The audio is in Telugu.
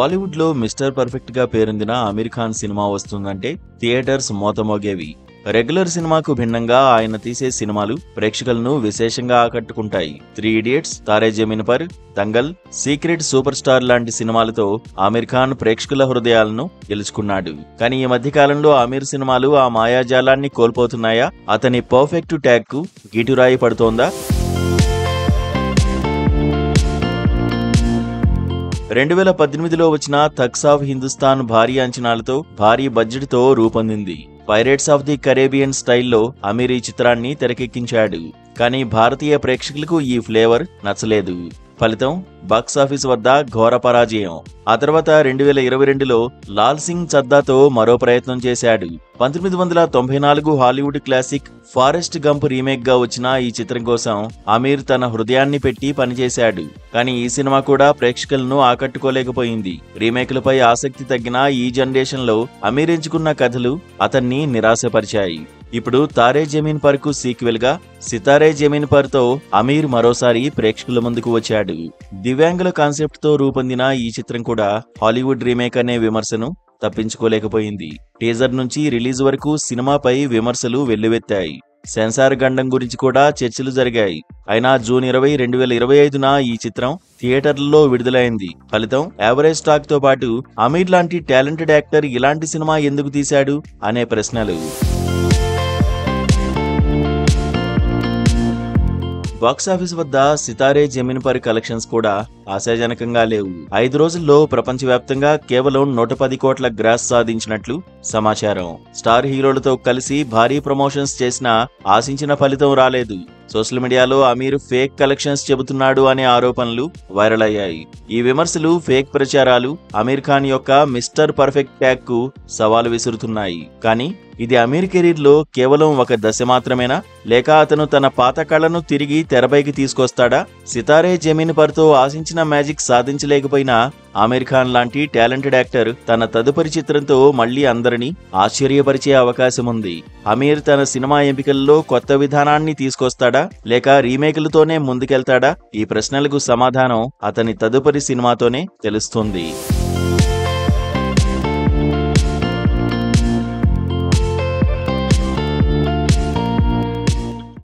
బాలీవుడ్ లో మిస్టర్ పర్ఫెక్ట్ గా పేరొందిన ఆమీర్ ఖాన్ సినిమా వస్తుందంటే థియేటర్స్ మోతమోగేవి. రెగ్యులర్ సినిమాకు భిన్నంగా ఆయన తీసే సినిమాలు ప్రేక్షకులను విశేషంగా ఆకట్టుకుంటాయి. 3 Idiots, Taare Zameen Par, Dangal, Secret Superstar లాంటి సినిమాలతో ఆమీర్ ఖాన్ ప్రేక్షకుల హృదయాలను గెలుచుకున్నాడు. కానీ ఈ మధ్య కాలంలో ఆమీర్ సినిమాలు ఆ మాయాజాలాన్ని కోల్పోతున్నాయా? అతని పర్ఫెక్ట్ ట్యాగ్ కు గీటురాయి పడుతోందా? 2018లో వచ్చిన థగ్స్ ఆఫ్ హిందుస్థాన్ భారీ అంచనాలతో, భారీ బడ్జెట్ తో రూపొందింది. పైరేట్స్ ఆఫ్ ది కరేబియన్ స్టైల్లో అమీర్ ఈ చిత్రాన్ని తెరకెక్కించాడు. కానీ భారతీయ ప్రేక్షకులకు ఈ ఫ్లేవర్ నచ్చలేదు. ఫలితం బాక్సాఫీస్ వద్ద ఘోర పరాజయం. ఆ తర్వాత 2022లో లాల్ సింగ్ చద్దాతో మరో ప్రయత్నం చేశాడు. 1994 Hollywood classic forest Gump remake గా వచ్చిన ఈ చిత్రం కోసం అమీర్ తన హృదయాన్ని పెట్టి పనిచేశాడు. కానీ ఈ సినిమా కూడా ప్రేక్షకులను ఆకట్టుకోలేకపోయింది. రీమేక్లపై ఆసక్తి తగ్గిన ఈ జనరేషన్ లో అమీర్ ఎంచుకున్న కథలు అతన్ని నిరాశపరిచాయి. ఇప్పుడు తారే జమీన్ పర్ కు సీక్వెల్ గా సితారే జమీన్ పర్ తో అమీర్ మరోసారి ప్రేక్షకుల ముందుకు వచ్చాడు. దివ్యాంగుల కాన్సెప్ట్ తో రూపొందిన ఈ చిత్రం కూడా హాలీవుడ్ రీమేక్ అనే విమర్శను తప్పించుకోలేకపోయింది. టీజర్ నుంచి రిలీజ్ వరకు సినిమాపై విమర్శలు వెల్లువెత్తాయి. సెన్సార్ గండం గురించి కూడా చర్చలు జరిగాయి. అయినా జూన్ 20, 2025న ఈ చిత్రం థియేటర్లలో విడుదలైంది. ఫలితం యావరేజ్ టాక్ తో పాటు అమీర్ లాంటి టాలెంటెడ్ యాక్టర్ ఇలాంటి సినిమా ఎందుకు తీశాడు అనే ప్రశ్నలు. బాక్సాఫీస్ వద్ద సితారే జమీన్ పర్ కలెక్షన్స్ కూడా ఆశాజనకంగా లేవు. 5 రోజుల్లో ప్రపంచవ్యాప్తంగా కేవలం 110 కోట్ల గ్రాస్ సాధించినట్లు సమాచారం. స్టార్ హీరోలతో కలిసి భారీ ప్రమోషన్స్ చేసినా ఆశించిన ఫలితం రాలేదు. సోషల్ మీడియాలో అమీర్ ఫేక్ కలెక్షన్స్ చెబుతున్నాడు అనే ఆరోపణలు వైరల్ అయ్యాయి. ఈ విమర్శలు, ఫేక్ ప్రచారాలు అమీర్ ఖాన్ యొక్క మిస్టర్ పర్ఫెక్ట్ ట్యాగ్ కు సవాలు విసురుతున్నాయి. కానీ ఇది అమీర్ కెరీర్ లో కేవలం ఒక దశ మాత్రమేనా, లేక అతను తన పాత కళను తిరిగి తెరపైకి తీసుకొస్తాడా? సితారే జమీన్ పర్ తో ఆశించిన మ్యాజిక్ సాధించలేకపోయినా ఆమీర్ ఖాన్ లాంటి టాలెంటెడ్ యాక్టర్ తన తదుపరి చిత్రంతో మళ్లీ అందరినీ ఆశ్చర్యపరిచే అవకాశం ఉంది. అమీర్ తన సినిమా ఎంపికల్లో కొత్త విధానాన్ని తీసుకొస్తాడా, లేక రీమేకులతోనే ముందుకెళ్తాడా? ఈ ప్రశ్నలకు సమాధానం అతని తదుపరి సినిమాతోనే తెలుస్తుంది.